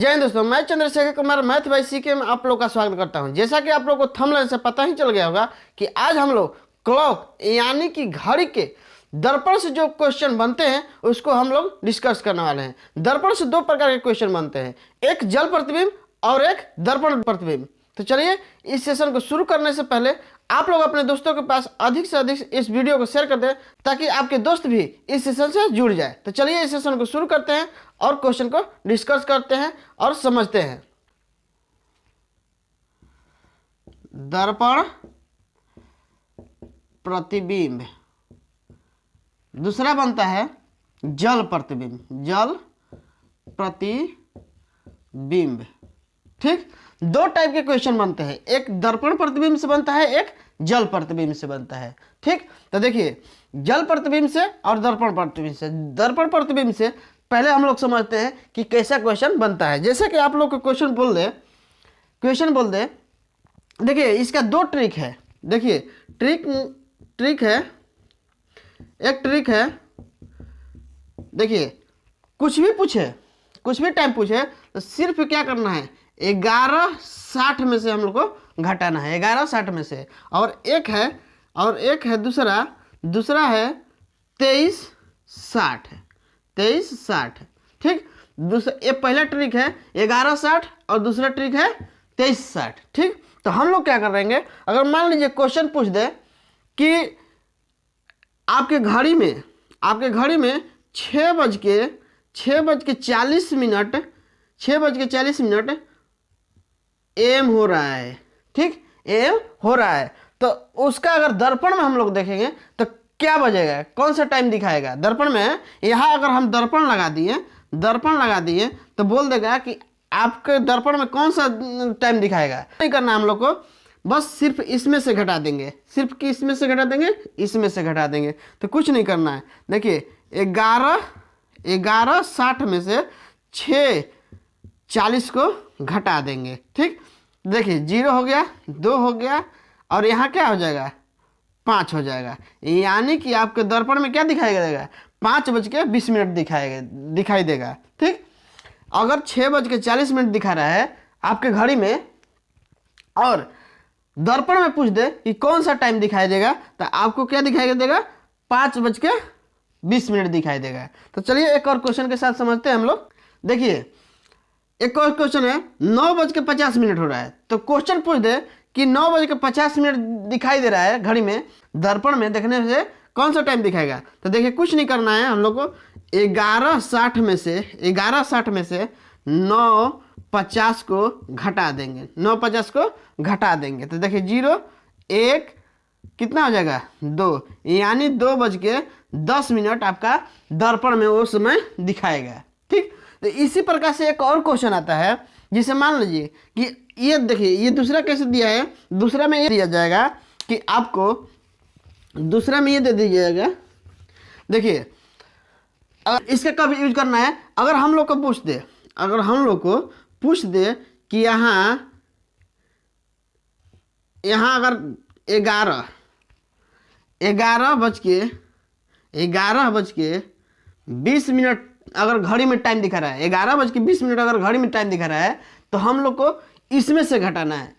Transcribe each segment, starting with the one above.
जय हिंद दोस्तों, मैं Chandrashekhar Kumar math by CK में आप लोग का स्वागत करता हूं। जैसा कि आप लोग को थंबनेल से पता ही चल गया होगा कि आज हम लोग क्लॉक यानी कि घड़ी के दर्पण से जो क्वेश्चन बनते हैं उसको हम लोग डिस्कस करने वाले हैं। दर्पण से दो प्रकार के क्वेश्चन बनते हैं, एक जल प्रतिबिंब और एक दर्पण प्रतिबिंब। तो चलिए इस सेशन को शुरू करने से पहले आप लोग अपने दोस्तों के पास अधिक से अधिक इस वीडियो को शेयर कर दें ताकि आपके दोस्त भी इस सेशन से जुड़ जाए। तो चलिए इस सेशन को शुरू करते हैं और क्वेश्चन को डिस्कस करते हैं और समझते हैं। दर्पण प्रतिबिंब, दूसरा बनता है जल प्रतिबिंब। जल प्रतिबिंब, ठीक। दो टाइप के क्वेश्चन बनते हैं, एक दर्पण प्रतिबिंब से बनता है, एक जल प्रतिबिंब से बनता है, ठीक। तो देखिए जल प्रतिबिंब से और दर्पण प्रतिबिंब से। दर्पण प्रतिबिंब से पहले हम लोग समझते हैं कि कैसा क्वेश्चन बनता है। जैसे कि आप लोग को क्वेश्चन बोल दे, देखिए इसका दो ट्रिक है। देखिए ट्रिक है, एक ट्रिक है। देखिए कुछ भी टाइम पूछे तो सिर्फ क्या करना है, 1160 में से हम लोग को घटाना है, 1160 में से। और एक है दूसरा है 2360 है, 2360, ठीक। दूसरा ये पहला ट्रिक है 1160 और दूसरा ट्रिक है 2360, ठीक। तो हम लोग क्या करेंगे, अगर मान लीजिए क्वेश्चन पूछ दे कि आपके घड़ी में 6:40 एम हो रहा है, ठीक, एम हो रहा है। तो उसका अगर दर्पण में हम लोग देखेंगे तो क्या बजेगा, कौन सा टाइम दिखाएगा दर्पण में। यहाँ अगर हम दर्पण लगा दिए तो बोल देगा कि आपके दर्पण में कौन सा टाइम दिखाएगा। नहीं करना हम लोग को, बस सिर्फ इसमें से घटा देंगे, सिर्फ कि इसमें से घटा देंगे, इसमें से घटा देंगे, तो कुछ नहीं करना है। देखिए 1160 में से 6:40 को घटा देंगे, ठीक। देखिए 0 हो गया, 2 हो गया और यहाँ क्या हो जाएगा, 5 हो जाएगा। यानी कि आपके दर्पण में क्या दिखाई देगा, 5:20 दिखाई देगा, ठीक। अगर 6:40 दिखा रहा है आपके घड़ी में और दर्पण में पूछ दे कि कौन सा टाइम दिखाई देगा, तो आपको क्या दिखाई देगा, 5:20 दिखाई देगा। तो चलिए एक और क्वेश्चन के साथ समझते हैं हम लोग। देखिए एक और क्वेश्चन है, 9:50 हो रहा है। तो क्वेश्चन पूछ दे कि 9:50 दिखाई दे रहा है घड़ी में, दर्पण में देखने से कौन सा टाइम दिखाएगा। तो देखिए कुछ नहीं करना है, हम लोग को 1160 में से 9:50 को घटा देंगे, 9:50 को घटा देंगे। तो देखिए 0 1 कितना हो जाएगा, 2, यानी 2:10 आपका दर्पण में वो समय दिखाएगा, ठीक। तो इसी प्रकार से एक और क्वेश्चन आता है, जिसे मान लीजिए कि ये देखिए ये दूसरा कैसे दिया है, दूसरा में ये दिया जाएगा कि आपको दूसरा में ये दे दीजिएगा। देखिए अगर इसका कब यूज करना है, अगर हम लोग को पूछ दे कि यहाँ अगर 11:20 अगर घड़ी में टाइम दिखा रहा है, 11:20 अगर घड़ी में टाइम दिखा रहा है, तो हम लोग को इसमें से घटाना है।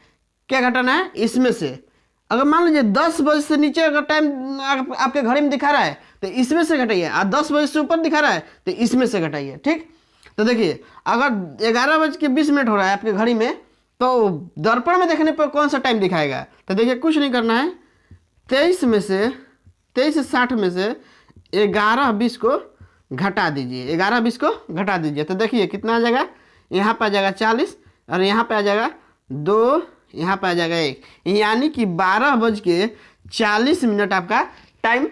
क्या घटाना है, इसमें से। अगर मान लीजिए 10 बजे से नीचे अगर टाइम आपके घड़ी में दिखा रहा है तो इसमें से घटाइए, और 10 बजे से ऊपर दिखा रहा है तो इसमें से घटाइए, ठीक। तो देखिए अगर 11:20 हो रहा है आपके घड़ी में, तो दर्पण में देखने पर कौन सा टाइम दिखाएगा। तो देखिए कुछ नहीं करना है, 23:60 में से 11:20 को घटा दीजिए, 11:20 को घटा दीजिए। तो देखिए कितना आ जाएगा, यहाँ पर आ जाएगा 40 और यहाँ पे आ जाएगा 2, यहाँ पे आ जाएगा 1, यानी कि 12:40 आपका टाइम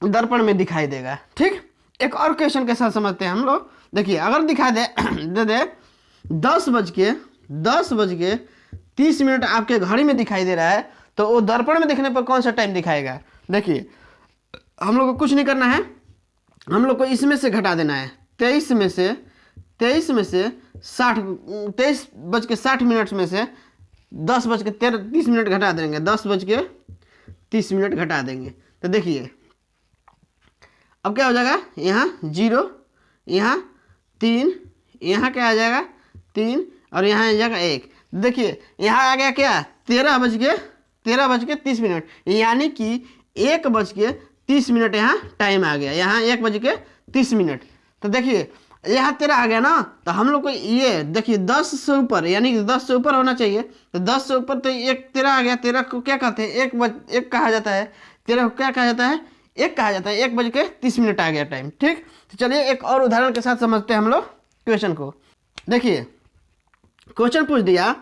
दर्पण में दिखाई देगा, ठीक। एक और क्वेश्चन के साथ समझते हैं हम लोग। देखिए अगर दिखा दे 10:30 आपके घड़ी में दिखाई दे रहा है, तो वो दर्पण में देखने पर कौन सा टाइम दिखाएगा। देखिए हम लोग को कुछ नहीं करना है, हम लोग को इसमें से घटा देना है, 23 में से 23:60 में से 10:30 घटा देंगे, 10:30 घटा देंगे। तो देखिए अब क्या हो जाएगा, यहाँ 0, यहाँ 3, यहाँ क्या आ जाएगा 3 और यहाँ आ जाएगा 1। देखिए यहाँ आ गया क्या 13:30, यानी कि 1:30 यहाँ टाइम आ गया, यहाँ 1:30। तो देखिए यहाँ 13 आ गया ना, तो हम लोग को ये देखिए 10 से ऊपर, यानी कि 10 से ऊपर होना चाहिए। तो 10 से ऊपर तो 13 आ गया। 13 को क्या कहते हैं, एक कहा जाता है। 13 को क्या कहा जाता है, 1 कहा जाता है। 1:30 आ गया टाइम। ठीक, तो चलिए एक और उदाहरण के साथ समझते हैं हम लोग क्वेश्चन को। देखिए क्वेश्चन पूछ दिया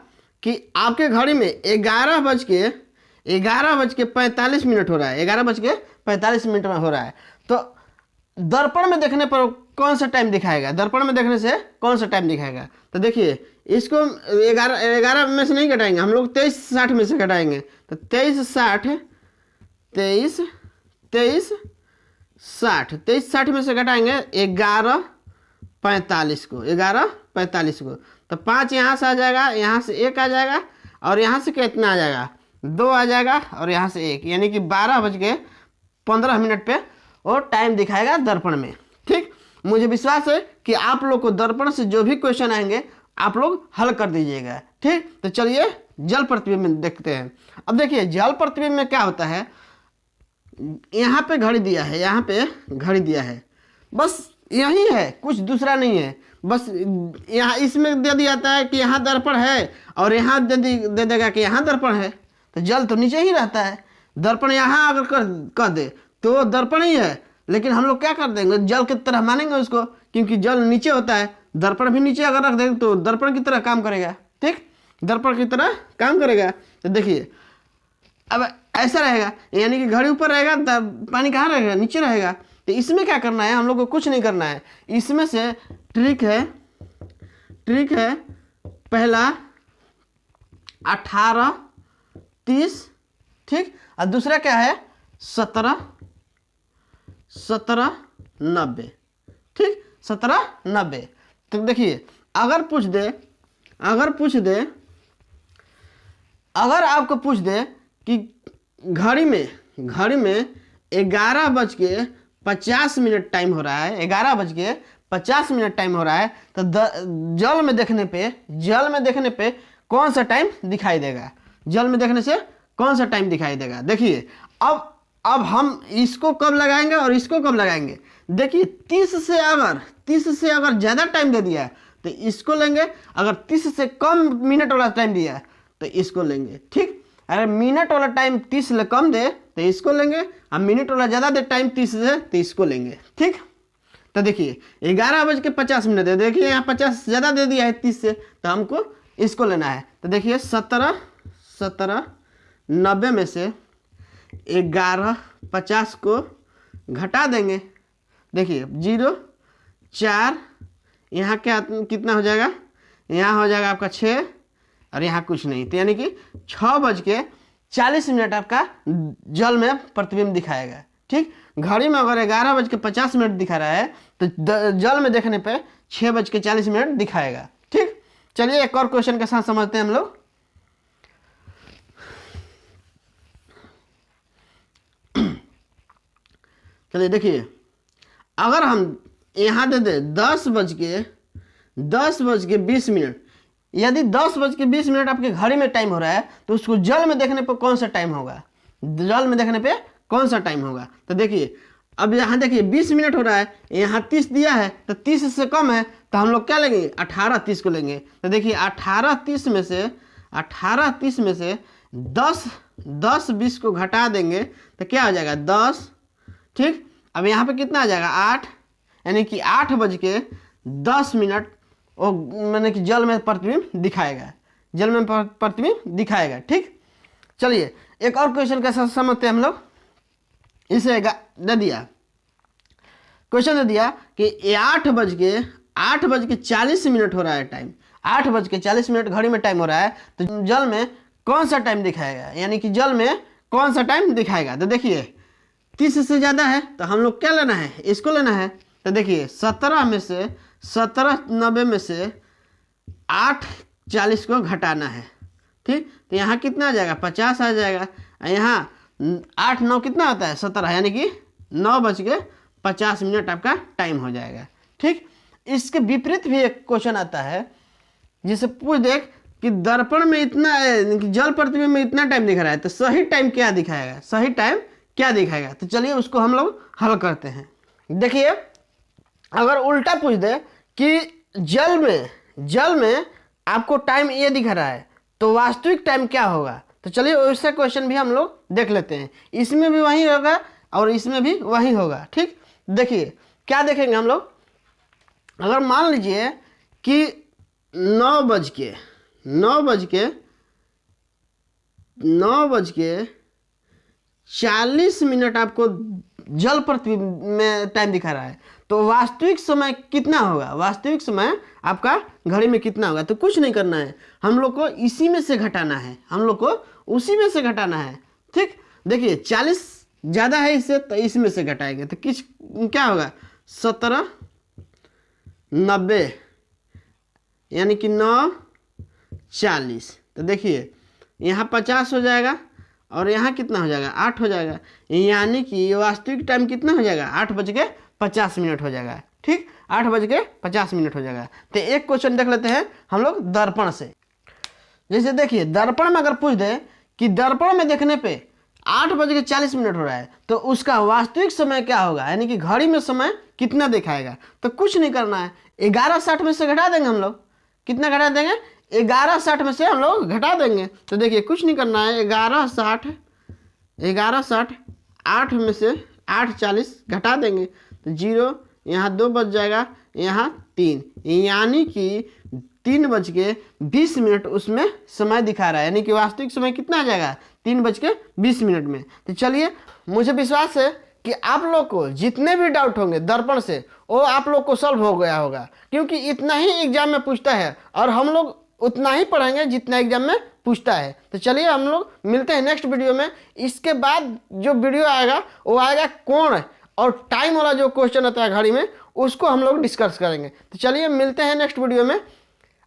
कि आपके घड़ी में 11:45 हो रहा है, 11:45 में हो रहा है। तो दर्पण में देखने पर कौन सा टाइम दिखाएगा, दर्पण में देखने से कौन सा टाइम दिखाएगा। तो देखिए इसको 11 में से नहीं घटाएंगे हम लोग, 23:60 में से घटाएंगे। तो 23:60 में से घटाएंगे 11:45 को। तो 5 यहाँ से आ जाएगा, यहाँ से 1 आ जाएगा, और यहाँ से कितना आ जाएगा 2 आ जाएगा, और यहाँ से 1, यानी कि 12:15 पे वो टाइम दिखाएगा दर्पण में। ठीक, मुझे विश्वास है कि आप लोग को दर्पण से जो भी क्वेश्चन आएंगे आप लोग हल कर दीजिएगा। ठीक, तो चलिए जल प्रतिबिंब में देखते हैं। अब देखिए जल प्रतिबिंब में क्या होता है, यहाँ पे घड़ी दिया है, यहाँ पे घड़ी दिया है, बस यही है, कुछ दूसरा नहीं है। बस यहाँ इसमें दे दिया जाता है कि यहाँ दर्पण है, और यहाँ दे देगा कि यहाँ दर्पण है। तो जल तो नीचे ही रहता है, दर्पण यहाँ अगर कर दे तो दर्पण ही है, लेकिन हम लोग क्या कर देंगे, जल की तरह मानेंगे उसको, क्योंकि जल नीचे होता है। दर्पण भी नीचे अगर रख देंगे तो दर्पण की तरह काम करेगा। ठीक, दर्पण की तरह काम करेगा। तो देखिए अब ऐसा रहेगा, यानी कि घड़ी ऊपर रहेगा, पानी कहाँ रहेगा, नीचे रहेगा। तो इसमें क्या करना है, हम लोग को कुछ नहीं करना है। इसमें से ट्रिक है पहला 18:30, ठीक, और दूसरा क्या है 17:90। ठीक, 17:90। तो देखिए अगर आपको पूछ दे कि घड़ी में 11:50 टाइम हो रहा है, 11:50 टाइम हो रहा है, तो जल में देखने पे कौन सा टाइम दिखाई देगा, जल में देखने से कौन सा टाइम दिखाई देगा। देखिए अब हम इसको कब लगाएंगे और इसको कब लगाएंगे। देखिए 30 से अगर ज़्यादा टाइम दे दिया तो इसको लेंगे, अगर 30 से कम मिनट वाला टाइम दिया तो इसको लेंगे। ठीक, अगर मिनट वाला टाइम 30 से कम दे तो इसको लेंगे, और मिनट वाला ज़्यादा दे टाइम 30 से तो इसको लेंगे। ठीक, तो देखिए 11:50 है, देखिए यहाँ 50 ज़्यादा दे दिया है 30 से, तो हमको इसको लेना है। तो देखिए 17:90 में से 11:50 को घटा देंगे। देखिए 0 4, यहाँ क्या कितना हो जाएगा, यहाँ हो जाएगा आपका 6, और यहाँ कुछ नहीं, तो यानी कि 6:40 आपका जल में प्रतिबिंब दिखाएगा। ठीक, घड़ी में अगर 11:50 दिखा रहा है तो जल में देखने पे 6:40 दिखाएगा। ठीक, चलिए एक और क्वेश्चन के साथ समझते हैं हम लोग। चलिए देखिए, अगर हम यहाँ दे दे 10:20, यदि 10:20 आपके घड़ी में टाइम हो रहा है तो उसको जल में देखने पर कौन सा टाइम होगा, जल में देखने पे कौन सा टाइम होगा। तो देखिए अब यहाँ देखिए 20 मिनट हो रहा है, यहाँ 30 दिया है, तो 30 से कम है तो हम लोग क्या लेंगे 18:30 को लेंगे। तो देखिए 18:30 में से 10:20 को घटा देंगे तो क्या हो जाएगा 10। ठीक, अब यहाँ पे कितना आ जाएगा 8, यानी कि 8:10 वो मैंने कि जल में प्रतिबिंब दिखाएगा। ठीक, चलिए एक और क्वेश्चन के साथ समझते हैं हम लोग। इसे दे दिया क्वेश्चन, दे दिया कि 8:40 हो रहा है टाइम, 8:40 घड़ी में टाइम हो रहा है, तो जल में कौन सा टाइम दिखाएगा, यानी कि जल में कौन सा टाइम दिखाएगा। तो देखिए 30 से ज़्यादा है तो हम लोग क्या लेना है, इसको लेना है। तो देखिए 17:90 में से 8:40 को घटाना है। ठीक, तो यहाँ कितना आ जाएगा 50 आ जाएगा, यहाँ 8 9 कितना होता है 17, यानी कि 9:50 आपका टाइम हो जाएगा। ठीक, इसके विपरीत भी एक क्वेश्चन आता है, जिसे पूछ दे कि दर्पण में इतना जल प्रतिबिंब में इतना टाइम दिखा रहा है, तो सही टाइम क्या दिखाएगा, सही टाइम क्या दिखाएगा। तो चलिए उसको हम लोग हल करते हैं। देखिए अगर उल्टा पूछ दे कि जल में आपको टाइम ये दिखा रहा है, तो वास्तविक टाइम क्या होगा। तो चलिए वैसे क्वेश्चन भी हम लोग देख लेते हैं। इसमें भी वही होगा और इसमें भी वही होगा। ठीक, देखिए क्या देखेंगे हम लोग। अगर मान लीजिए कि 9:40 आपको जल प्रतिबिंब में टाइम दिखा रहा है, तो वास्तविक समय कितना होगा, वास्तविक समय आपका घड़ी में कितना होगा। तो कुछ नहीं करना है, हम लोग को इसी में से घटाना है, हम लोग को उसी में से घटाना है। ठीक, देखिए 40 ज़्यादा है इससे, तो इसमें से घटाएंगे तो क्या होगा 1790 यानी कि 9:40। तो देखिए यहाँ 50 हो जाएगा और यहाँ कितना हो जाएगा 8 हो जाएगा, यानी कि वास्तविक टाइम कितना हो जाएगा 8:50 हो जाएगा। ठीक, 8:50 हो जाएगा। तो एक क्वेश्चन देख लेते हैं हम लोग दर्पण से। जैसे देखिए दर्पण में अगर पूछ दे कि दर्पण में देखने पे 8:40 हो रहा है, तो उसका वास्तविक समय क्या होगा, यानी कि घड़ी में समय कितना दिखाएगा। तो कुछ नहीं करना है, 11:60 में से घटा देंगे हम लोग। कितना घटा देंगे 11:60 में से हम लोग घटा देंगे। तो देखिए कुछ नहीं करना है, 11:60 8 में से 8:40 घटा देंगे तो 0, यहाँ 2 बच जाएगा, यहाँ 3, यानी कि 3:20 उसमें समय दिखा रहा है, यानी कि वास्तविक समय कितना आ जाएगा 3:20 में। तो चलिए मुझे विश्वास है कि आप लोग को जितने भी डाउट होंगे दर्पण से वो आप लोग को सॉल्व हो गया होगा, क्योंकि इतना ही एग्जाम में पूछता है और हम लोग उतना ही पढ़ेंगे जितना एग्जाम में पूछता है। तो चलिए हम लोग मिलते हैं नेक्स्ट वीडियो में। इसके बाद जो वीडियो आएगा वो आएगा कोण और टाइम वाला जो क्वेश्चन होता है घड़ी में, उसको हम लोग डिस्कस करेंगे। तो चलिए मिलते हैं नेक्स्ट वीडियो में।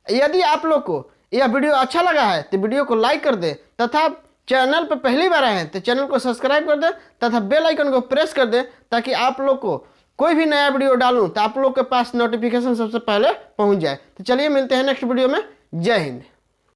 यदि आप लोग को यह वीडियो अच्छा लगा है तो वीडियो को लाइक कर दे, तथा चैनल पर पहली बार आए हैं तो चैनल को सब्सक्राइब कर दे तथा बेल आइकन को प्रेस कर दे, ताकि आप लोग को कोई भी नया वीडियो डालूं तो आप लोग के पास नोटिफिकेशन सबसे पहले पहुंच जाए। तो चलिए मिलते हैं नेक्स्ट वीडियो में। जय हिंद।